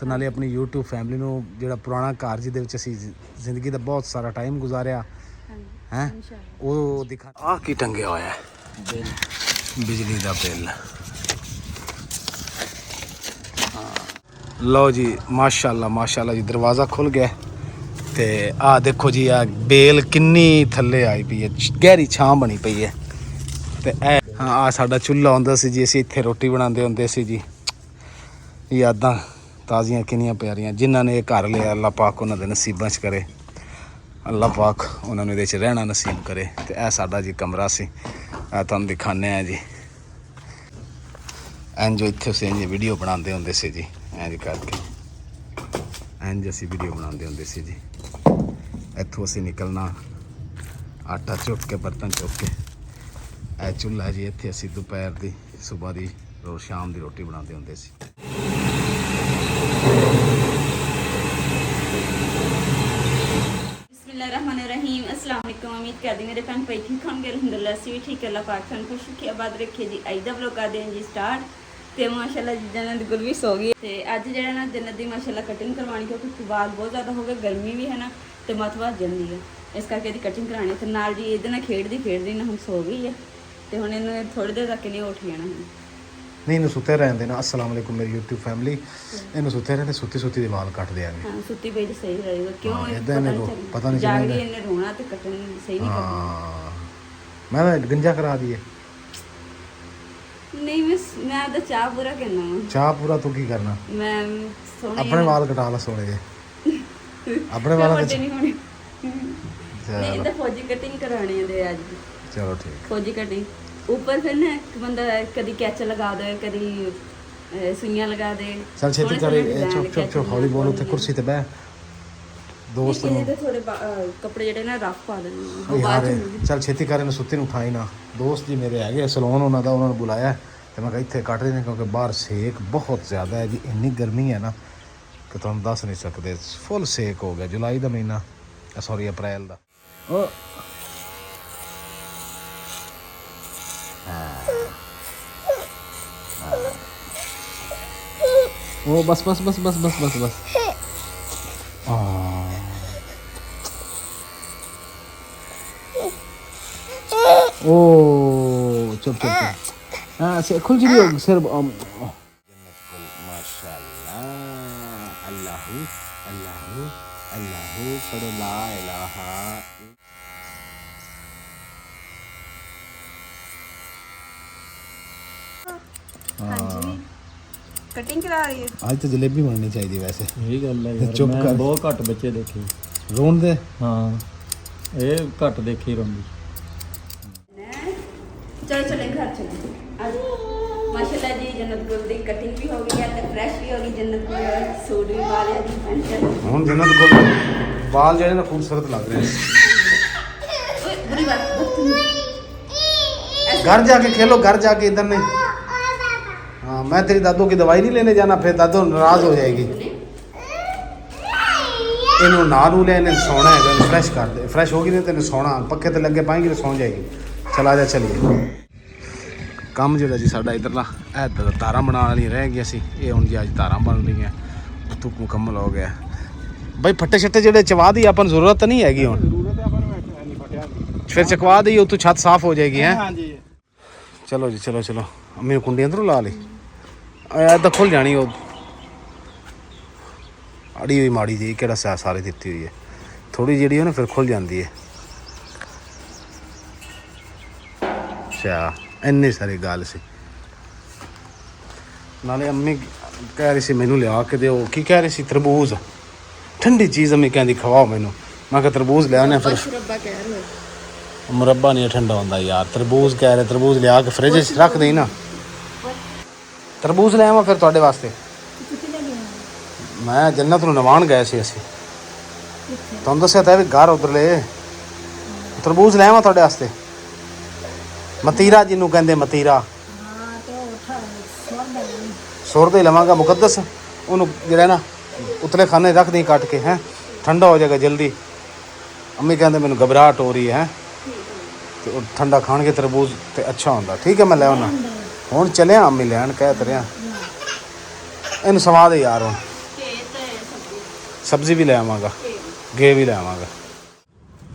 ਤੇ ਨਾਲੇ ਆਪਣੀ YouTube ਫੈਮਿਲੀ ਨੂੰ ਜਿਹੜਾ ਪੁਰਾਣਾ ਘਰ ਜਿਹਦੇ ਵਿੱਚ ਅਸੀਂ ਜ਼ਿੰਦਗੀ ਦਾ ਬਹੁਤ ਸਾਰਾ ਟਾਈਮ ਗੁਜ਼ਾਰਿਆ ਹੈ ਉਹ ਦਿਖਾ। ਆਹ ਕੀ ਟੰਗਿਆ ਹੋਇਆ ਹੈ? ਬਿਜਲੀ ਦਾ ਬਿੱਲ। ਲਓ ਜੀ ਮਾਸ਼ਾਅੱਲਾ ਮਾਸ਼ਾਅੱਲਾ ਜੀ ਦਰਵਾਜ਼ਾ ਖੁੱਲ ਗਿਆ ਤੇ ਆਹ ਦੇਖੋ ਜੀ ਆ ਬੇਲ ਕਿੰਨੀ ਥੱਲੇ ਆਈ ਪਈ ਹੈ, ਗਹਿਰੀ ਛਾਂ ਬਣੀ ਪਈ ਹੈ। ਤੇ ਇਹ ਹਾਂ ਆ ਸਾਡਾ ਚੁੱਲ੍ਹਾ ਹੁੰਦਾ ਸੀ ਜੀ, ਅਸੀਂ ਇੱਥੇ ਰੋਟੀ ਬਣਾਉਂਦੇ ਹੁੰਦੇ ਸੀ ਜੀ। ਯਾਦਾਂ ਤਾਜ਼ੀਆਂ ਕਿੰਨੀਆਂ ਪਿਆਰੀਆਂ। ਜਿਨ੍ਹਾਂ ਨੇ ਇਹ ਘਰ ਲਿਆ ਅੱਲਾਹ ਪਾਕ ਉਹਨਾਂ ਦੇ ਨਸੀਬਾਂ 'ਚ ਕਰੇ, ਅੱਲਾਹ ਪਾਕ ਉਹਨਾਂ ਨੂੰ ਇਹਦੇ 'ਚ ਰਹਿਣਾ ਨਸੀਬ ਕਰੇ। ਤੇ ਇਹ ਸਾਡਾ ਜੀ ਕਮਰਾ ਸੀ, ਇਹ ਤੁਹਾਨੂੰ ਦਿਖਾਉਂਦੇ ਹਾਂ ਜੀ। ਇੰਝ ਇੱਥੇ ਅਸੀਂ ਇੰਝ ਵੀਡੀਓ ਬਣਾਉਂਦੇ ਹੁੰਦੇ ਸੀ ਜੀ, ਇੰਝ ਕਰਕੇ ਇੰਝ ਅਸੀਂ ਵੀਡੀਓ ਬਣਾਉਂਦੇ ਹੁੰਦੇ ਸੀ ਜੀ। ਇੱਥੋਂ ਅਸੀਂ ਨਿਕਲਣਾ ਆਟਾ ਚੁੱਕ ਕੇ, ਬਰਤਨ ਚੁੱਕ ਕੇ। ਇਹ ਚੁੱਲ੍ਹਾ ਜੀ, ਇੱਥੇ ਅਸੀਂ ਦੁਪਹਿਰ ਦੀ, ਸੁਬਾਹ ਦੀ, ਰੋਜ਼ ਸ਼ਾਮ ਦੀ ਰੋਟੀ ਬਣਾਉਂਦੇ ਹੁੰਦੇ ਸੀ। बिस्मिल्लाहिर्रहमानिर्रहीम। अस्सलाम वालेकुम। उम्मीद करती मेरे भैन भाई ठीक होंगे। अल्हम्दुलिल्लाह असीं भी ठीक। अल्लाह पाक सानूं खुश रखे, आबाद रखे जी। अज दा व्लॉग करदे हां जी स्टार्ट। ते माशाअल्लाह जी जन्नत गुल भी सो गई ते अज जिहड़ा ना जन्नत दी माशाअल्लाह कटिंग करवानी, क्योंकि बाल बहुत ज़्यादा हो गए, गर्मी भी है ना ते मत भज जाती है, इस करके इहदी कटिंग करानी। ते नाल जी इहदे नाल खेडदी ना हुण सो गई है ते हुण इहनूं थोड़ी देर तक नहीं उठ जाना। नहीं इन्हूं सुते रहन देना। अस्सलाम वालेकुम मेरी YouTube फैमिली। इन्हूं सुते रहंदे, सुत्ती सुत्ती दे वाल कट देंगे। हां सुत्ती पई ते सही रहेगा। क्यों इदां ने पता नहीं जाग चलेगा। गई इन्हें रोना ते कटन सही नहीं करना। मैं गंजा करा दिए। नहीं मैं तो चाह पूरा करना वा। चाह पूरा तू की करना? मैं सोने अपने वाल कटा ला सोने जे। अपने वाल नहीं होने। नहीं तो फौजी कटिंग करानी है दे आज। चलो ठीक। फौजी कटिंग ऊपर फिर ना बंदा कभी कैच लगा दे, कभी सुइयां लगा दे। चल छेती कर, चुप चुप चुप हौली बोल। उत्ते कुर्सी ते बैठ दोस्त नु थोड़े कपड़े जेडे ना रफ पा देने यार। चल छेती कर, इन्हूं सुत्ती नु उठाई ना। दोस्त जी मेरे हैगे सैलून, उन्हां दा उन्हां नु बुलाया ते मैं कहा इत्थे कट रहे ने क्योंकि बाहर सेक बहुत ज़्यादा है जी। इन्नी गर्मी है ना कि तुहानूं दस नहीं सकते। फुल सेक हो गया। जुलाई दा महीना, सॉरी अप्रैल दा। ओ बस बस बस बस बस बस बस। ओ चुप चुप चुप। हाँ से खुल जी सिर। माशाल्लाह अल्लाहू अल्लाहू अल्लाहू पढ़ो ला इलाहा। कटिंग करा रही है आज तो जलेबी बननी चाहिए वैसे। यही गल है यार, चुप मैं कर। बहुत घट बच्चे देखे रोन दे। हाँ ये घट देखी रोंदी। चलो चले घर चले। आज माशाल्लाह जी जन्नत गुल दी कटिंग भी हो गई है ते फ्रेश भी हो गई। जन्नत गुल सूट भी पा लिया जी, पैंट शर्ट। हम जन्नत गुल बाल जो है ना खूबसूरत लग रहे हैं। ओए बुरी बात घर जाके खेलो, घर जाके इधर नहीं। हाँ मैं तेरी दादू की दवाई नहीं लेने जाना, फिर दादू नाराज हो जाएगी। इन्हों ना नू ले, इन्हें सोना है, इन्हें फ्रेश कर दे। फ्रेश होगी नहीं तो इन्हें सोना, पक्के तो लगे पाएंगे तो सौ जाएगी। चला जा चलिए। काम जो जी साडा इधरला तारा बना वाली रह गई सी, ये हुण जी अज तारा बन रही हैं। तुक मुकम्मल हो गया भाई। फट्टे छट्टे जो चवा दी अपन जरूरत नहीं हैगी हुण, फिर चकवा दी तो छत साफ हो जाएगी है। चलो जी चलो चलो। अम्मी ने कुंडी अंदरों ला ली, तो खुल जानी। वो अड़ी हुई माड़ी जी केड़ा सारी दी हुई है, थोड़ी जी है ना फिर खुल जाती है। अच्छा इन्नी सारी गल सी। नाले अम्मी कह रही सी मैनू लिया के दो, की कह रही सी तरबूज, ठंडी चीज़ अम्मी कहती खवाओ मैनू। मैं कहा तरबूज लिया ने, फिर मुरब्बा नहीं ठंडा होंदा यार। तरबूज कह रहे, तरबूज लिया के फ्रिज रख दी ना। तरबूज ले आवा फिर तुहाडे वास्ते। मैं जन्नत नूं नवाण गए सी असीं, तुहानूं दस्सिया तां भी घर उधरले। तरबूज ले आवा तुहाडे वास्ते। मतीरा जिन्हों कहते मतीरा, सुर दे लवांगा मुकद्दस। उन्होंने जरा ना उतले खाने रख दी कट के, हैं ठंडा हो जाएगा जल्दी। अम्मी कहते मैंने घबराहट हो रही है तो ठंडा खान के तरबूज तो अच्छा होंदा। ठीक है मैं ले आना हुण। चलिया अम्मी लैन कह तरिया इन सवा दे यार। हुण ਸਬਜ਼ੀ ਵੀ ਲੈ ਆਵਾਂਗਾ, ਗੇ ਵੀ ਲੈ ਆਵਾਂਗਾ।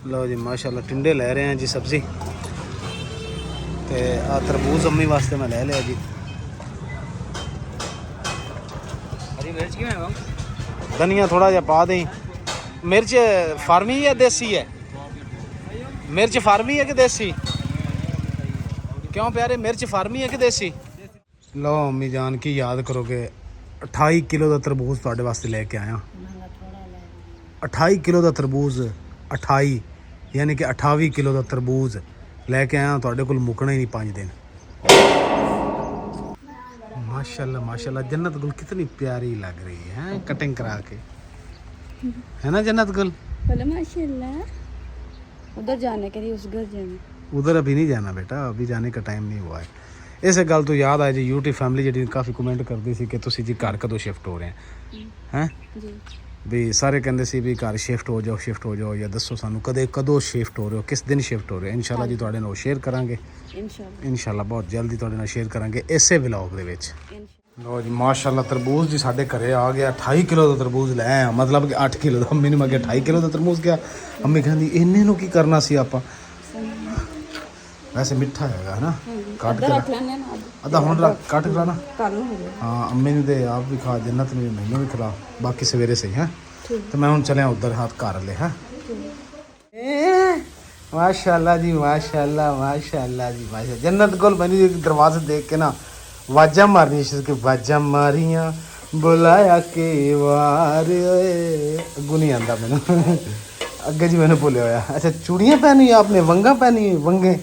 ਲਓ ਜੀ ਮਾਸ਼ਾਅੱਲਾ ਟਿੰਡੇ ਲੈ ਰਹੇ ਹਾਂ ਜੀ ਸਬਜ਼ੀ, ਤੇ ਆ ਤਰਬੂਜ਼ ਅੰਮੀ ਵਾਸਤੇ ਮੈਂ ਲੈ ਲਿਆ ਜੀ। ਹਰੀ ਮਿਰਚ ਕਿਵੇਂ ਹੈ? धनिया थोड़ा जा पा दें। मिर्च फार्मी है देसी है? मिर्च फार्मी है कि देसी? क्यों प्यारे मिर्च फार्मी है कि देसी? लो अम्मी जान की याद करोगे 28 किलो का तरबूज ਤੁਹਾਡੇ ਵਾਸਤੇ ਲੈ ਕੇ ਆਇਆ। 28 किलो ਦਾ ਤਰਬੂਜ, 28 यानी कि 28 किलो ਦਾ ਤਰਬੂਜ ਲੈ ਕੇ ਆਇਆ। ਤੁਹਾਡੇ ਕੋਲ ਮੁੱਕਣਾ ਹੀ ਨਹੀਂ 5 दिन। माशाल्लाह माशाल्लाह जन्नत गुल कितनी प्यारी लग रही है कटिंग करा के, है ना जन्नत गुल? बोले माशाल्लाह। उधर जाने के लिए उस घर जाने, उधर अभी नहीं जाना बेटा, अभी जाने का टाइम नहीं हुआ है। इस गल तो याद आया जी यूट्यूब फैमिली जी काफ़ी कमेंट करती सी कि तुसी जी घर कदों शिफ्ट हो रहे हैं जी। भी सारे कहते सी भी घर शिफ्ट हो जाओ या दसो सानू कदे कदों शिफ्ट हो रहे हो, किस दिन शिफ्ट हो रहे हो। इंशाल्लाह जी तुहाडे नाल शेयर करांगे, इंशाल्लाह बहुत जल्दी तुहाडे नाल शेयर करांगे इसे व्लॉग दे विच। लो जी माशाल्लाह तरबूज जी साडे घरे आ गया। 28 किलो का तरबूज ले आया, मतलब कि 8 किलो का। मैंने मैं 28 किलो का तरबूज गया। अम्मी कहती इन्ने नू की करना सी आपां, वैसे मिठा है ना, काट के अद्धा हुण रख काट के ना। हाँ अम्मी ने दे आप भी खा, जन्नत ने मैनू भी खिला, बाकी सवेरे सही है। तो मैं हुण चलिया उधर हाथ घर ले। है माशाल्लाह जी माशाल्लाह माशाल्लाह जी माशाल्लाह। जन्नत कोल मैंने दरवाजे देख के ना वाजा मारनी शुरू की, वाजा मारियां बुलाया के वार अगू नहीं आंदा मैनू अगे जी मैंने भुलिया होया। अच्छा चूड़ियाँ पहनी आपने, वंगा पहनी, वंगे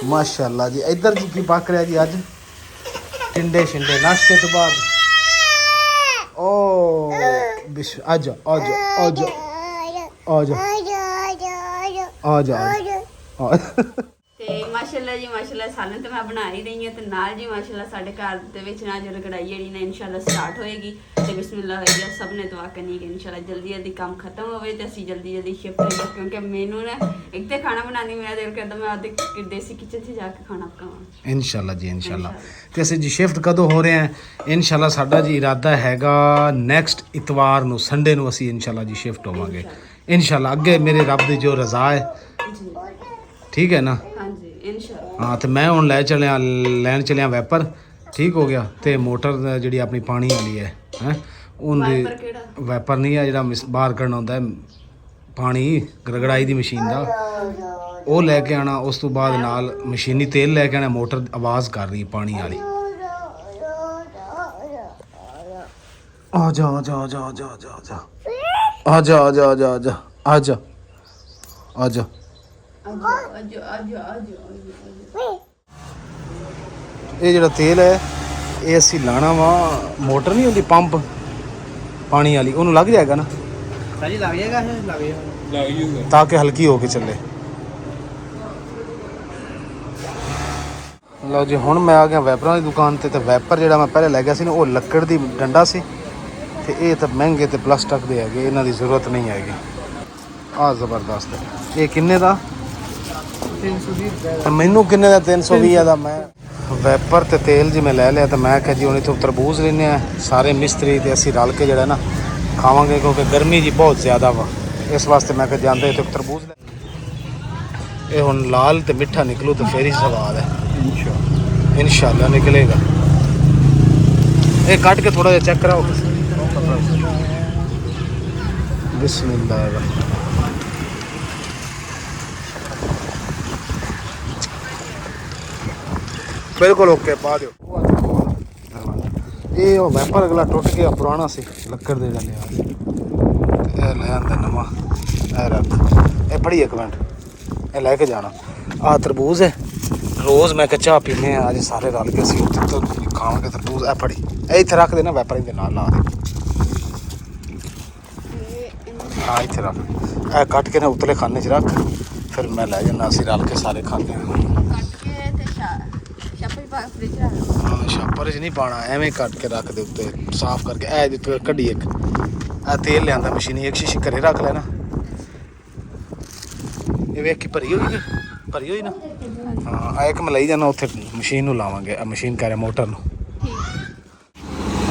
माशाल्लाह जी। इधर जी की पक रहा जी अज टिंडे शिंडे नाश्ते तो बाद। ओ बिश आजा आजा आजा आजा आजा आजा। ਤੇ ਮਾਸ਼ਾਅੱਲਾ ਜੀ ਮਾਸ਼ਾਅੱਲਾ ਸਾਲਨ ਤਾਂ ਮੈਂ ਬਣਾ ਹੀ ਰਹੀ ਹਾਂ, ਤੇ ਨਾਲ ਜੀ ਮਾਸ਼ਾਅੱਲਾ ਸਾਡੇ ਘਰ ਦੇ ਵਿੱਚ ਨਾ ਜੋ ਕੜਾਈ ਜਿਹੜੀ ਨੇ ਇਨਸ਼ਾਅੱਲਾ ਸਟਾਰਟ ਹੋਏਗੀ। ਤੇ ਬਿਸਮਿਲ੍ਲਾ ਹੋਏਗਾ, ਸਭ ਨੇ ਦੁਆ ਕਰਨੀ ਕਿ ਇਨਸ਼ਾਅੱਲਾ ਜਲਦੀ ਜਲਦੀ ਕੰਮ ਖਤਮ ਹੋਵੇ ਤੇ ਅਸੀਂ ਜਲਦੀ ਜਲਦੀ ਸ਼ਿਫਟ ਹੋਈਏ, ਕਿਉਂਕਿ ਮੈਨੂੰ ਨਾ ਇੱਕ ਤੇ ਖਾਣਾ ਬਣਾਉਣੀ ਮੇਰਾ ਦਿਲ ਕਰਦਾ ਮੈਂ ਆਪਦੇ ਦੇਸੀ ਕਿਚਨ 'ਚ ਜਾ ਕੇ ਖਾਣਾ ਪਕਾਵਾਂ। ਇਨਸ਼ਾਅੱਲਾ ਜੀ ਇਨਸ਼ਾਅੱਲਾ। ਤੇ ਅਸੀਂ ਜੀ ਸ਼ਿਫਟ ਕਦੋਂ ਹੋ ਰਹੇ ਹਾਂ? ਇਨਸ਼ਾਅੱਲਾ ਸਾਡਾ ਜੀ ਇਰਾਦਾ ਹੈਗਾ ਨੈਕਸਟ ਇਤਵਾਰ ਨੂੰ, ਸੰਡੇ ਨੂੰ ਅਸੀਂ ਇਨਸ਼ਾਅੱਲਾ ਜੀ ਸ਼ਿਫਟ ਹੋਵਾਂਗੇ ਇਨਸ਼ਾਅੱਲਾ। ਅੱਗੇ ਮੇਰੇ ਰੱਬ ਦੀ ਜੋ ਰਜ਼ਾ ਹੈ, ਠੀਕ ਹੈ ਨਾ? हाँ तो मैं हुण लैन चलिया वैपर, ठीक हो गया। तो मोटर जी अपनी पानी वाली है उनकी वैपर नहीं है जो बाहर कढ़ना होंदा है पानी गड़गड़ाई की मशीन का, वो लैके आना। उस तो बाद नाल मशीनी तेल लैके आना। मोटर आवाज़ कर रही पानी वाली। आ जा आ जा आ जा आ जा आ जा आ जा आ जा आ जा आ जा आ जा आ जा। ਇਹ ਜਿਹੜਾ ਤੇਲ ਹੈ ਇਹ ਅਸੀਂ ਲਾਣਾ ਵਾ, ਮੋਟਰ ਨਹੀਂ ਹੁੰਦੀ ਪੰਪ ਪਾਣੀ ਵਾਲੀ, ਉਹਨੂੰ ਲੱਗ ਜਾਏਗਾ ਨਾ ਸਾਜੀ ਲੱਗ ਜਾਏਗਾ, ਲੱਗ ਜਾਏਗਾ ਤਾਂ ਕਿ ਹਲਕੀ ਹੋ ਕੇ ਚੱਲੇ। ਲਓ ਜੀ ਹੁਣ ਮੈਂ ਆ ਗਿਆ ਵੈਪਰਾਂ ਦੀ ਦੁਕਾਨ ਤੇ। ਤੇ ਵੈਪਰ ਜਿਹੜਾ ਮੈਂ ਪਹਿਲੇ ਲੈ ਗਿਆ ਸੀ ਨਾ ਉਹ ਲੱਕੜ ਦੀ ਡੰਡਾ ਸੀ, ਤੇ ਇਹ ਤਾਂ ਮਹਿੰਗੇ ਤੇ ਪਲਾਸਟਿਕ ਦੇ ਹੈਗੇ, ਇਹਨਾਂ ਦੀ ਜ਼ਰੂਰਤ ਨਹੀਂ ਹੈਗੀ। ਆਹ ਜ਼ਬਰਦਸਤ। ਇਹ ਕਿੰਨੇ ਦਾ? 320 रुपए। ਤੇ ਮੈਨੂੰ ਕਿੰਨੇ ਦਾ? 320 ਦਾ। ਮੈਂ ਵੈਪਰ ਤੇ ਤੇਲ ਜੀ ਮੈਂ ਲੈ ਲਿਆ, ਤੇ ਮੈਂ ਕਿਹਾ ਜੀ ਹੁਣ ਇੱਥੋਂ ਤਰਬੂਜ਼ ਲੈਂਦੇ ਆ ਸਾਰੇ ਮਿਸਤਰੀ, ਤੇ ਅਸੀਂ ਰਲ ਕੇ ਜਿਹੜਾ ਨਾ ਖਾਵਾਂਗੇ, ਕਿਉਂਕਿ ਗਰਮੀ ਜੀ ਬਹੁਤ ਜ਼ਿਆਦਾ ਵਾ। ਇਸ ਵਾਸਤੇ ਮੈਂ ਕਿਹਾ ਜਾਂਦੇ ਇੱਥੇ ਤਰਬੂਜ਼ ਲੈ। ਇਹ ਹੁਣ ਲਾਲ ਤੇ ਮਿੱਠਾ ਨਿਕਲੂ ਤੇ ਫੇਰ ਹੀ ਸਵਾਦ ਹੈ ਇਨਸ਼ਾਅੱਲਾ ਨਿਕਲੇਗਾ। ਇਹ ਕੱਟ ਕੇ ਥੋੜਾ ਜਿਹਾ ਚੈੱਕ ਕਰਾਓ। ਬਿਸਮਿल्लाह। बिल्कुल ओके पा दो। ये वैपर अगला टुट गया, पुराना सी लक्कड़ दे लिया, ले आंदा नवा। रख ये पढ़ी एक मिनट, ये लैके जाना। आ तरबूज है, रोज़ मैं चाह पीने अज सारे रल के असीं तो खावांगे तरबूज। ए पढ़ी ए इत्थे रख देना, वैपर इहदे नाल ला दे। हाँ इत्थे रख, ए कट के ना उतले खाने च रख, फिर मैं लै जाना, असीं रल के सारे खाने। हाँ छापर च नहीं पाना, एवें कट के रख दे उत्ते साफ करके। ए कड्डी एक तेल लिया मशीनी, एक शीशी घरे रख लेना। ये वेख की भरी हुई, भरी हुई ना? हाँ एक मैं लाई जाना उत्थे मशीन नूं लावांगे, मशीन कह रहा मोटर नूं।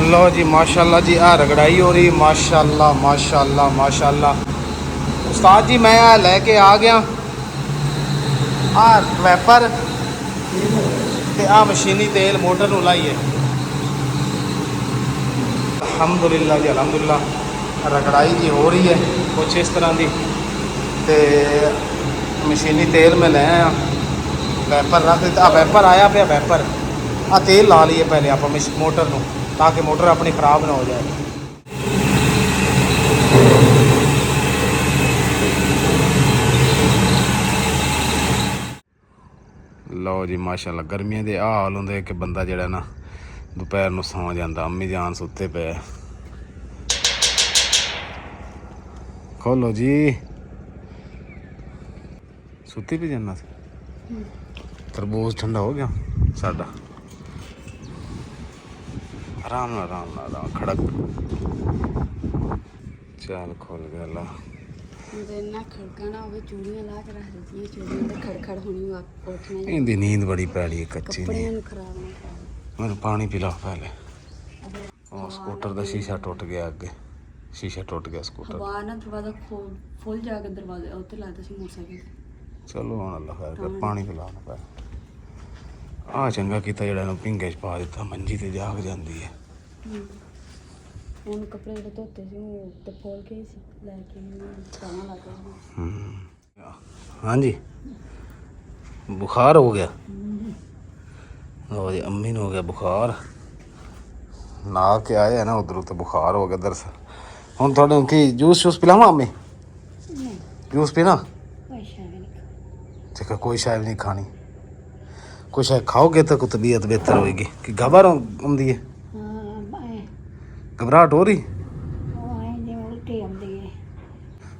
लो जी माशाल्लाह जी, आ रगड़ाई हो रही, माशाल्लाह माशाल्लाह माशाल्लाह। उस्ताद जी मैं आ लेके आ गया आ वैपर ते आ मशीनी तेल मोटर नूं लाइए। अल्हम्दुलिल्लाह जी अल्हम्दुलिल्लाह। रगड़ाई जी हो रही है कुछ इस तरह की, ते मशीनी तेल में ले आया, वैपर रख दिता। आ वैपर आया पे वैपर, आ तेल ला लिए पहले आप मोटर नूं, ताकि मोटर अपनी ख़राब ना हो जाए। लो जी माशाल्लाह, गर्मियों के आ हाल होंगे कि बंदा जड़ा ना दोपहर में सौ जाता। अम्मी जान सुते पे, खोलो जी, सुती भी जाना। तरबूज ठंडा हो गया साडा, आराम नाल खड़क। चल खोल गया ला। ना खड़काना होवे, चूड़ियां ला के रख देती, चूड़ियां ते खड़खड़ होनी, उठना। इनकी नींद बड़ी पैड़ी है, कच्ची कपड़े नींद। नु खराब ना कर। मैं पानी पिला पहले। और स्कूटर का शीशा टूट गया, अगे शीशा टूट गया स्कूटर। बाहर ना दरवाजा खोल जाके दरवाजे उत्ते लाता सी मोटरसाइकिल। चलो हुण अल्लाह खैर कर, पानी पिलाना पै। आ चंगा कीता जेड़ा इहनूं पिंगे च पा दित्ता, मंजी ते जाग जांदी है। ਹੁਣ ਕੱਪੜੇ ਜਿਹੜੇ ਧੋਤੇ ਸੀ ਉਹ ਤੇ ਫੋਲ ਕੇ ਸੀ ਲੈ ਕੇ ਪਾਣਾ ਲੱਗ ਗਿਆ। हाँ जी, बुखार हो गया। लो जी अम्मी ने हो गया बुखार, ना के आए है ना उधरों, तो बुखार हो गया दरअसल। हम थोड़े की जूस शूस पिलावा अम्मी? जूस पीना? ठीक है, कोई शायद नहीं खानी, कोई शायद खाओगे तो कोई तबीयत बेहतर होएगी। कि घबरा आँदी है, घबराहट हो रही?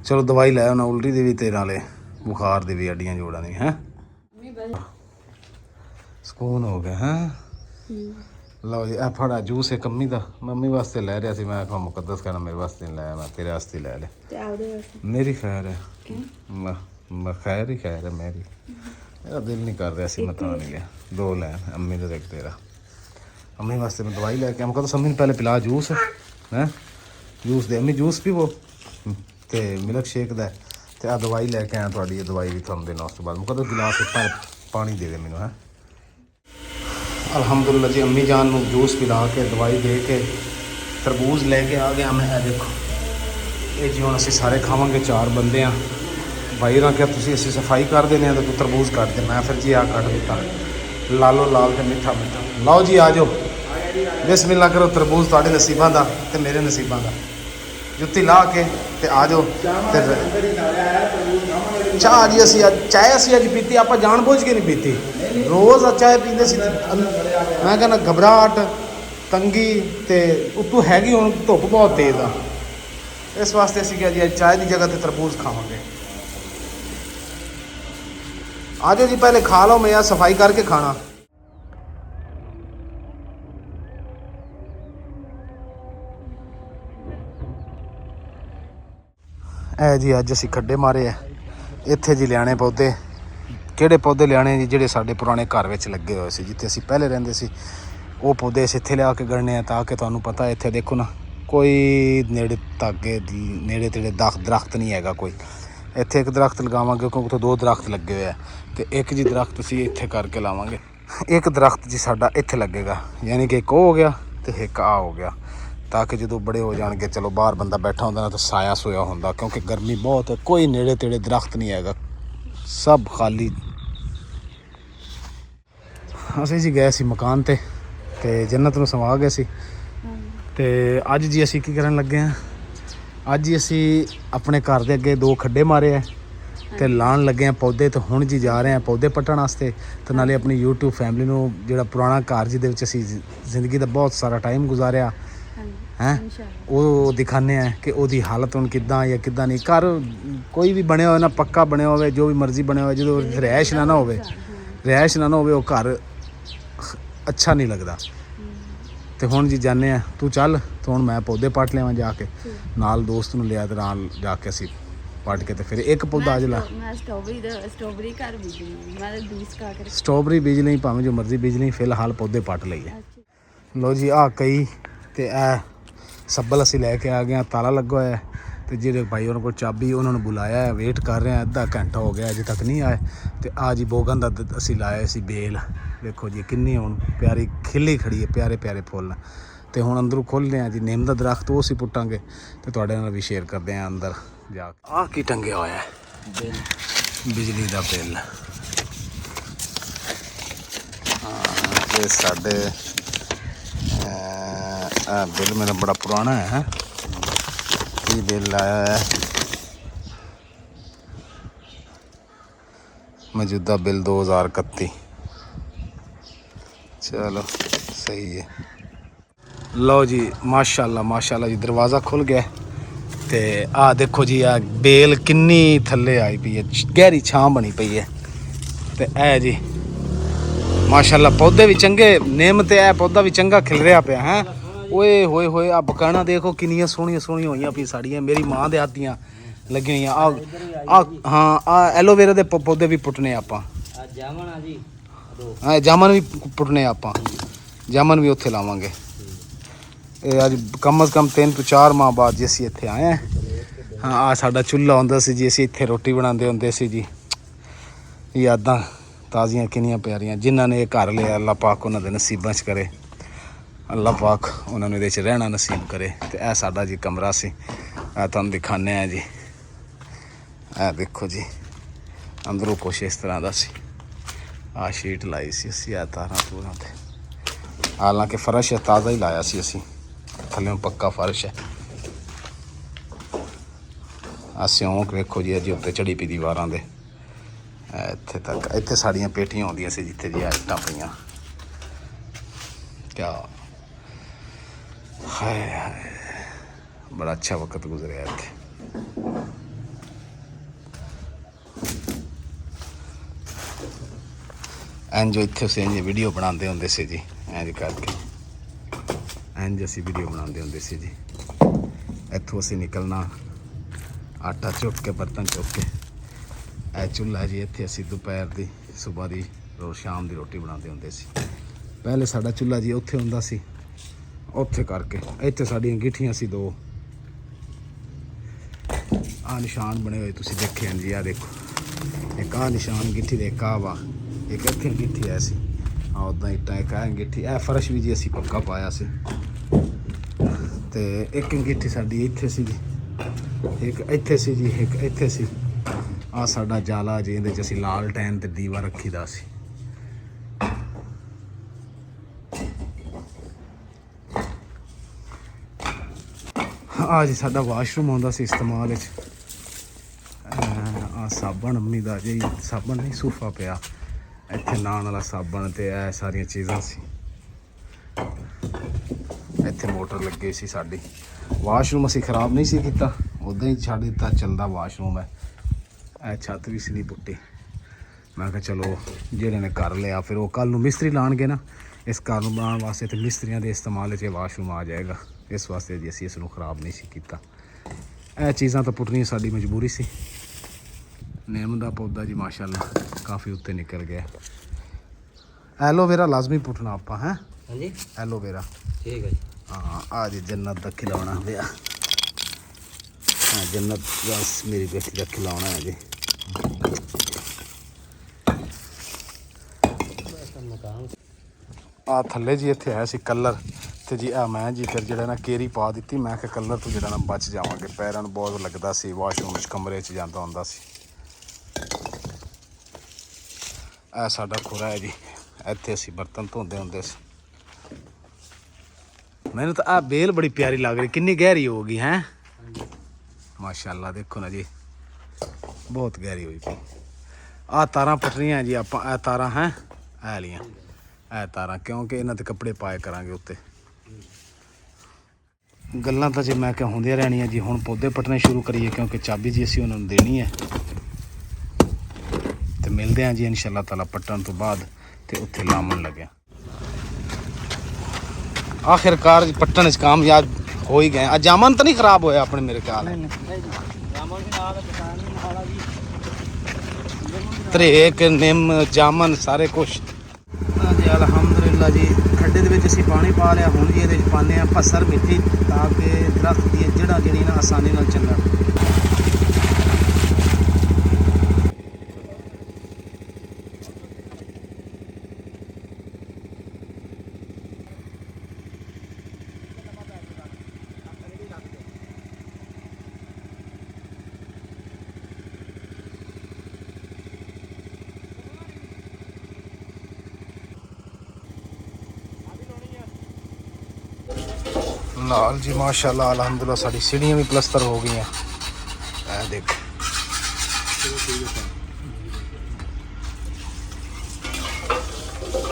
चलो दवाई लै आना, उल्टी दी भी ते नाले बुखार दी भी, हड्डियां जोड़ां दी हैं। सुकून हो गया हैं। लो जी ए फड़ा जूस एक अम्मी दा, मम्मी वास्ते लै रहा सी, मैं आखा मुकद्दस कहना मेरे वास्ते नहीं लाया, मैं तेरे वास्ते लै ले। मेरी खैर है, खैर ही खैर है मेरी। मेरा दिल नहीं कर रहा सी, मैं तां नहीं लिया। दो लै अम्मी दा एक तेरा। अम्मी वास्ते मैं दवाई लैके आया, कहता अम्मी ने पहले पिला जूस है, जूस दे अम्मी, जूस पीवो ते मिल्क शेक दा ते आ दवाई लैके आया थोड़ी, ये दवाई भी थोड़ा देना। उस तो बाद मैं कहता गिलास पर पानी दे दे मैनू है। अल्हम्दुलिल्लाह जी अम्मी जान नूं जूस पिला के दवाई दे के तरबूज लैके आ गया मैं। ए देखो ये जी हुण असीं सारे खावांगे, 4 बंदे आ। भाई ना क्या तुसीं असीं सफाई कर देने तो तू तरबूज कट दे, मैं फिर जी आ कट दिता, लालो लाल ते मिठा मिठा। लाओ जी आ जाओ, बिस्मिल्लाह करो। तरबूज तुहाडे नसीबां दा ते मेरे नसीबां दा। जुत्ती ला के ते आ जाओ। चाह जी असी चाय असी अज पीती, आप जान बुझ के नहीं पीती, रोज़ चाय पींदे सी। मैं कहना घबराहट तंगी ते उत्तों हैगी हुण धुप्प बहुत तेज़ आ, इस वास्ते असी क्या जी चाय की जगह ते तरबूज खावांगे। आ जाओ जी, पहले खा लो, मैं यार सफाई करके खाना। ए जी अज असी खड्डे मारे है इत्थे जी, लियाने पौधे। किहड़े पौधे लियाने जी? जिहड़े साडे पुराने घर विच लगे होए सी, जिथे असी पहले रहिंदे सी, वो पौधे असीं इत्थे लिया के गढ़ने हैं, ताकि तुहानूं पता है इत्थे देखो ना कोई नेड़े तागे नेड़े तेड़े दरख्त नहीं हैगा कोई। इत्थे एक दरख्त लगावांगे क्योंकि उत्थे 2 दरख्त लगे हुए हैं, तो एक जी दरख्त असीं इत्थे करके लावांगे। एक दरख्त जी साडा इत्थे लगेगा, यानी कि एक हो गया तो एक आ हो गया, ताकि जो बड़े हो जाएंगे चलो बाहर बंदा बैठा होंदा ना तो साया सोया होंदा, क्योंकि गर्मी बहुत है, कोई नेड़े तेड़े दरख्त नहीं हैगा, सब खाली। असीं जी गए सी मकान ते जन्नत नूं समा गए सी, ते अज जी असीं की करन लगे हैं, अज जी असीं अपने घर दे अगे 2 खड्डे मारे है ते लाण लगे हैं पौधे। तो हुण जी जा रहे हैं पौधे पट्टण वास्ते, तो नाले अपनी यूट्यूब फैमिली नूं जिहड़ा पुराना घर जिहदे विच असीं जिंदगी दा बहुत सारा टाइम गुजारिया हैं, वो दिखाने हैं कि उसकी हालत हुण किद्दां या किद्दां नहीं। घर कोई भी बने होए ना, पक्का बने होवे, जो भी मर्जी बने होए, जो रिहाइश ना होवे, रिहाइश ना होवे, वो घर अच्छा नहीं लगता। तो हुण जी जाने हैं, तू चल, तो हुण मैं पौधे पट लिया जाके, नाल दोस्त नूं लिया, ते नाल जाके असीं पट के, तो फिर एक पौधा अज ला। स्ट्रॉबेरी घर बीजनी, मैं बीज का स्ट्रॉबेरी बीज नहीं, भावें जो मर्जी बीज नहीं, फिलहाल पौधे पट लईए। लो जी आ कई ਤੇ ਇਹ ਸੱਬਲ ਅਸੀਂ ਲੈ ਕੇ ਆ ਗਏ ਹਾਂ, ਤਾਲਾ ਲੱਗਾ ਹੋਇਆ ਹੈ। ਤੇ ਜਿਹੜੇ ਭਾਈ ਉਹਨਾਂ ਕੋਲ ਚਾਬੀ, ਉਹਨਾਂ ਨੂੰ ਬੁਲਾਇਆ ਹੈ, ਵੇਟ ਕਰ ਰਹੇ ਹਾਂ, ਅੱਧਾ ਘੰਟਾ ਹੋ ਗਿਆ ਅਜੇ ਤੱਕ ਨਹੀਂ ਆਏ। ਤੇ ਆ ਜੀ ਬੋਗਨ ਦਾ ਅਸੀਂ ਲਾਇਆ ਸੀ ਬੇਲ, ਵੇਖੋ ਜੀ ਕਿੰਨੀ ਹੁਣ ਪਿਆਰੀ ਖਿਲੀ ਖੜੀ ਹੈ, ਪਿਆਰੇ ਪਿਆਰੇ ਫੁੱਲ। ਤੇ ਹੁਣ ਅੰਦਰੋਂ ਖੋਲ੍ਹਦੇ ਹਾਂ ਜੀ ਨਿੰਮ ਦਾ ਦਰਖਤ, ਉਹ ਅਸੀਂ ਪੁੱਟਾਂਗੇ ਤੇ ਤੁਹਾਡੇ ਨਾਲ ਵੀ ਸ਼ੇਅਰ ਕਰਦੇ ਹਾਂ ਅੰਦਰ ਜਾ ਕੇ। ਆਹ ਕੀ ਟੰਗਿਆ ਹੋਇਆ ਹੈ? ਬਿਜਲੀ ਦਾ ਬਿੱਲ। ਹਾਂ, ਇਹ ਸਾਡੇ ਬਿੱਲ ਮੇਰਾ ਬੜਾ ਪੁਰਾਣਾ ਹੈ। ਇਹ ਬਿੱਲ ਆਇਆ ਹੈ ਮੌਜੂਦਾ ਬਿੱਲ 2031। ਚਲੋ ਸਹੀ ਹੈ। ਲਓ ਜੀ ਮਾਸ਼ਾਅੱਲਾ ਮਾਸ਼ਾਅੱਲਾ ਜੀ, ਦਰਵਾਜ਼ਾ ਖੁੱਲ ਗਿਆ। ਤੇ ਆਹ ਦੇਖੋ ਜੀ, ਆ ਬੇਲ ਕਿੰਨੀ ਥੱਲੇ ਆਈ ਪਈ ਹੈ, ਗਹਿਰੀ ਛਾਂ ਬਣੀ ਪਈ ਹੈ। ਤੇ ਇਹ ਜੀ ਮਾਸ਼ਾਅੱਲਾ ਪੌਦੇ ਵੀ ਚੰਗੇ, ਨਿੰਮ ਤੇ ਇਹ ਪੌਦਾ ਵੀ ਚੰਗਾ ਖਿਲ ਰਿਹਾ ਪਿਆ ਹੈ। ਓਏ ਹੋਏ ਹੋਏ, ਆ ਬਕਾਣਾ ਦੇਖੋ ਕਿੰਨੀਆਂ ਸੋਹਣੀਆਂ ਸੋਹਣੀਆਂ ਹੋਈਆਂ ਪਈ ਸਾੜੀਆਂ, ਮੇਰੀ ਮਾਂ ਦੇ ਹੱਥ ਦੀਆਂ ਲੱਗੀਆਂ ਹੋਈਆਂ। ਆ ਹਾਂ, ਆ ਐਲੋਵੇਰਾ ਦੇ ਪੌਦੇ ਵੀ ਪੁੱਟਨੇ ਆਪਾਂ। ਜਾਮਨ ਆ ਜੀ, ਹਾਂ ਜਾਮਨ ਵੀ ਪੁੱਟਨੇ ਆਪਾਂ, ਜਾਮਨ ਵੀ ਉੱਥੇ ਲਾਵਾਂਗੇ। ਇਹ ਅੱਜ ਕਮ ਅਜ਼ ਕਮ 3 ਤੋਂ 4 ਮਾਹ ਬਾਅਦ ਜੀ ਅਸੀਂ ਇੱਥੇ ਆਏ ਹਾਂ। ਹਾਂ, ਆ ਸਾਡਾ ਚੁੱਲ੍ਹਾ ਹੁੰਦਾ ਸੀ ਜੀ, ਅਸੀਂ ਇੱਥੇ ਰੋਟੀ ਬਣਾਉਂਦੇ ਹੁੰਦੇ ਸੀ ਜੀ। ਯਾਦਾਂ ਤਾਜ਼ੀਆਂ ਕਿੰਨੀਆਂ ਪਿਆਰੀਆਂ। ਜਿਨ੍ਹਾਂ ਨੇ ਇਹ ਘਰ ਲਿਆ, ਅੱਲਾਹ ਪਾਕ ਉਹਨਾਂ ਦੇ ਨਸੀਬਾਂ 'ਚ ਕਰੇ, ਅੱਲਾਹ ਪਾਕ ਉਹਨਾਂ ਨੂੰ ਇਹਦੇ 'ਚ ਰਹਿਣਾ ਨਸੀਬ ਕਰੇ। ਤੇ ਇਹ ਸਾਡਾ ਜੀ ਕਮਰਾ ਸੀ, ਇਹ ਤੁਹਾਨੂੰ ਦਿਖਾਉਂਦੇ ਹਾਂ ਜੀ। ਇਹ ਦੇਖੋ ਜੀ ਅੰਦਰੋਂ ਕੁਛ ਇਸ ਤਰ੍ਹਾਂ ਦਾ ਸੀ। ਆਹ ਸ਼ੀਟ ਲਾਈ ਸੀ ਅਸੀਂ, ਇਹ ਤਾਰਾਂ ਤੂਰਾਂ 'ਤੇ, ਹਾਲਾਂਕਿ ਫਰਸ਼ ਤਾਜ਼ਾ ਹੀ ਲਾਇਆ ਸੀ ਅਸੀਂ, ਥੱਲੇ ਪੱਕਾ ਫਰਸ਼ ਹੈ। ਆ ਸਿਉਂਕ ਵੇਖੋ ਜੀ, ਅਜੇ ਉੱਤੇ ਚੜੀ ਪਈ ਦੀਵਾਰਾਂ ਦੇ ਇੱਥੇ ਤੱਕ। ਇੱਥੇ ਸਾਡੀਆਂ ਪੇਟੀਆਂ ਆਉਂਦੀਆਂ ਸੀ ਜਿੱਥੇ ਜੀ ਇੱਟਾਂ ਪਈਆਂ। ਕਿਆ ਹਾਏ ਹਾਏ, ਬੜਾ ਅੱਛਾ ਵਕਤ ਗੁਜ਼ਰਿਆ ਇੱਥੇ। ਇੰਝ ਇੱਥੇ ਅਸੀਂ ਇੰਝ ਵੀਡੀਓ ਬਣਾਉਂਦੇ ਹੁੰਦੇ ਸੀ ਜੀ, ਇੰਝ ਕਰਕੇ ਇੰਝ ਅਸੀਂ ਵੀਡੀਓ ਬਣਾਉਂਦੇ ਹੁੰਦੇ ਸੀ ਜੀ। ਇੱਥੋਂ ਅਸੀਂ ਨਿਕਲਣਾ, ਆਟਾ ਚੁੱਕ ਕੇ, ਬਰਤਨ ਚੁੱਕ ਕੇ। ਇਹ ਚੁੱਲ੍ਹਾ ਜੀ, ਇੱਥੇ ਅਸੀਂ ਦੁਪਹਿਰ ਦੀ, ਸੁਬਾਹ ਦੀ, ਰੋਜ਼ ਸ਼ਾਮ ਦੀ ਰੋਟੀ ਬਣਾਉਂਦੇ ਹੁੰਦੇ ਸੀ। ਪਹਿਲੇ ਸਾਡਾ ਚੁੱਲ੍ਹਾ ਜੀ ਉੱਥੇ ਹੁੰਦਾ ਸੀ, ਉੱਥੇ ਕਰਕੇ ਇੱਥੇ ਸਾਡੀਆਂ ਗਿੱਠੀਆਂ ਸੀ 2। ਆਹ ਨਿਸ਼ਾਨ ਬਣੇ ਹੋਏ ਤੁਸੀਂ ਦੇਖੇ ਹਨ ਜੀ, ਆਹ ਦੇਖੋ, ਇੱਕ ਆਹ ਨਿਸ਼ਾਨ ਗਿੱਠੀ ਦੇ, ਇੱਕ ਆਹ ਵਾ, ਇੱਕ ਇੱਥੇ ਗਿੱਠੀ ਐ ਸੀ। ਆਹ ਉੱਦਾਂ ਇੱਟਾਂ, ਇੱਕ ਆਹ ਗਿੱਠੀ। ਇਹ ਫਰਸ਼ ਵੀ ਜੀ ਅਸੀਂ ਪੱਕਾ ਪਾਇਆ ਸੀ। ਤੇ ਇੱਕ ਗਿੱਠੀ ਸਾਡੀ ਇੱਥੇ ਸੀ ਜੀ, ਇੱਕ ਇੱਥੇ ਸੀ ਜੀ, ਇੱਕ ਇੱਥੇ ਸੀ। ਆਹ ਸਾਡਾ ਜਾਲਾ ਜੀ, ਇਹਦੇ 'ਚ ਅਸੀਂ ਲਾਲਟੈਨ ਤੇ ਦੀਵਾ ਰੱਖੀ ਦਾ ਸੀ। ਆਹ ਜੀ ਸਾਡਾ ਵਾਸ਼ਰੂਮ ਆਉਂਦਾ ਸੀ ਇਸਤੇਮਾਲ ਵਿੱਚ। ਆਹ ਸਾਬਣ ਅੰਮੀ ਦਾ ਜੀ, ਸਾਬਣ ਨਹੀਂ ਸੂਫਾ ਪਿਆ ਇੱਥੇ, ਨਾਨ ਵਾਲਾ ਸਾਬਣ ਤੇ ਇਹ ਸਾਰੀਆਂ ਚੀਜ਼ਾਂ ਸੀ। ਇੱਥੇ ਮੋਟਰ ਲੱਗੀ ਸੀ ਸਾਡੀ। ਵਾਸ਼ਰੂਮ ਅਸੀਂ ਖ਼ਰਾਬ ਨਹੀਂ ਸੀ ਕੀਤਾ, ਉੱਦਾਂ ਹੀ ਛੱਡ ਦਿੱਤਾ, ਚੱਲਦਾ ਵਾਸ਼ਰੂਮ ਹੈ। ਇਹ ਛੱਤ ਵੀ ਸੀ ਨਹੀਂ ਪੁੱਟੀ। ਮੈਂ ਕਿਹਾ ਚਲੋ ਜਿਹੜੇ ਨੇ ਕਰ ਲਿਆ, ਫਿਰ ਉਹ ਕੱਲ੍ਹ ਨੂੰ ਮਿਸਤਰੀ ਲਾਉਣਗੇ ਨਾ ਇਸ ਘਰ ਨੂੰ ਬਣਾਉਣ ਵਾਸਤੇ, ਤੇ ਮਿਸਤਰੀਆਂ ਦੇ ਇਸਤੇਮਾਲ 'ਚ ਵਾਸ਼ਰੂਮ ਆ ਜਾਏਗਾ। ਇਸ ਵਾਸਤੇ ਜੀ ਅਸੀਂ ਇਸ ਨੂੰ ਖ਼ਰਾਬ ਨਹੀਂ ਸੀ ਕੀਤਾ। ਇਹ ਚੀਜ਼ਾਂ ਤਾਂ ਪੁੱਟਣੀਆਂ ਸਾਡੀ ਮਜਬੂਰੀ ਸੀ। ਨਿੰਮ ਦਾ ਪੌਦਾ ਜੀ ਮਾਸ਼ਾਅੱਲਾ ਕਾਫੀ ਉੱਤੇ ਨਿਕਲ ਗਿਆ। ਐਲੋਵੇਰਾ ਲਾਜ਼ਮੀ ਪੁੱਟਣਾ ਆਪਾਂ, ਹੈ ਹਾਂਜੀ ਐਲੋਵੇਰਾ, ਠੀਕ ਹੈ ਜੀ। ਹਾਂ ਆ ਜੀ ਜੰਨਤ ਦਾ ਖਿਲਾਉਣਾ ਪਿਆ। ਹਾਂ ਜੰਨਤ ਬਸ ਮੇਰੀ ਬੇਟੀ ਦਾ ਖਿਲਾਉਣਾ ਹੈ ਜੀ। ਆ ਥੱਲੇ ਜੀ ਇੱਥੇ ਆਇਆ ਸੀ ਕਲਰ, ਤੇ ਜੀ ਆ ਮੈਂ ਜੀ ਫਿਰ ਜਿਹੜਾ ਨਾ ਕੇਰੀ ਪਾ ਦਿੱਤੀ। ਮੈਂ ਕਿਹਾ ਕਲਰ ਤੋਂ ਜਿਹੜਾ ਨਾ ਬਚ ਜਾਵਾਂਗੇ, ਪੈਰਾਂ ਨੂੰ ਬਹੁਤ ਲੱਗਦਾ ਸੀ, ਵਾਸ਼ਰੂਮ ਵਿੱਚ ਕਮਰੇ 'ਚ ਜਾਂਦਾ ਹੁੰਦਾ ਸੀ। ਇਹ ਸਾਡਾ ਖੁਰਾ ਹੈ ਜੀ, ਇੱਥੇ ਅਸੀਂ ਬਰਤਨ ਧੋਂਦੇ ਹੁੰਦੇ ਸੀ। ਮੈਨੂੰ ਤਾਂ ਆਹ ਬੇਲ ਬੜੀ ਪਿਆਰੀ ਲੱਗ ਰਹੀ, ਕਿੰਨੀ ਗਹਿਰੀ ਹੋ ਗਈ ਹੈ ਮਾਸ਼ਾਅੱਲਾ। ਦੇਖੋ ਨਾ ਜੀ ਬਹੁਤ ਗਹਿਰੀ ਹੋਈ ਪਈ। ਆਹ ਤਾਰਾਂ ਪਟਣੀਆਂ ਜੀ ਆਪਾਂ, ਇਹ ਤਾਰਾਂ ਹੈ ਇਹ ਵਾਲੀਆਂ, ਇਹ ਤਾਰਾਂ, ਕਿਉਂਕਿ ਇਹਨਾਂ 'ਤੇ ਕੱਪੜੇ ਪਾਏ ਕਰਾਂਗੇ ਉੱਤੇ। ਗੱਲਾਂ ਤਾਂ ਜੀ ਮੈਂ ਕਿਹਾ ਹੁੰਦੀਆਂ ਰਹਿਣੀਆਂ ਜੀ। ਹੁਣ ਪੌਦੇ ਪੱਟਣੇ ਸ਼ੁਰੂ ਕਰੀਏ, ਕਿਉਂਕਿ ਚਾਬੀ ਜੀ ਅਸੀਂ ਉਹਨਾਂ ਨੂੰ ਦੇਣੀ ਹੈ। ਤੇ ਮਿਲਦੇ ਹਾਂ ਜੀ ਇਨਸ਼ਾ-ਅੱਲਾਹ ਤਾਲਾ ਪੱਟਣ ਤੋਂ ਬਾਅਦ, ਤੇ ਉੱਥੇ ਲਾਮਣ ਲੱਗਿਆ। ਆਖਿਰਕਾਰ ਪੱਟਣ 'ਚ ਕਾਮਯਾਬ ਹੋ ਹੀ ਗਏ। ਆ ਜਾਮਨ ਤਾਂ ਨਹੀਂ ਖਰਾਬ ਹੋਇਆ ਆਪਣੇ ਮੇਰੇ ਖਿਆਲ ਤਰੇਕ ਨਿੰਮ ਜਾਮਨ ਸਾਰੇ ਕੁਛ। ਜੀ ਅਲਹਮਦੁਲਿल्लाह ਅਲਹਮਦੁਲਿਲਾ ਜੀ ਖੱਡੇ ਦੇ ਵਿੱਚ ਅਸੀਂ ਪਾਣੀ ਪਾ ਲਿਆ। ਹੁਣ ਜੀ ਇਹਦੇ ਵਿੱਚ ਪਾਉਂਦੇ ਆ ਪੱਸਰ ਮਿੱਟੀ ਤਾਂ ਕਿ ਦਰਖਤ ਦੀਆਂ ਜੜ੍ਹਾਂ ਜਿਹੜੀਆਂ ਨਾ ਆਸਾਨੀ ਨਾਲ ਚੱਲਣ। ਨਾਲ ਜੀ ਮਾਸ਼ਾਅੱਲਾ ਅਲਹਮਦੁਲਿਲਾ ਸਾਡੀ ਸੀੜੀਆਂ ਵੀ ਪਲਸਤਰ ਹੋ ਗਈਆਂ। ਇਹ ਦੇਖੋ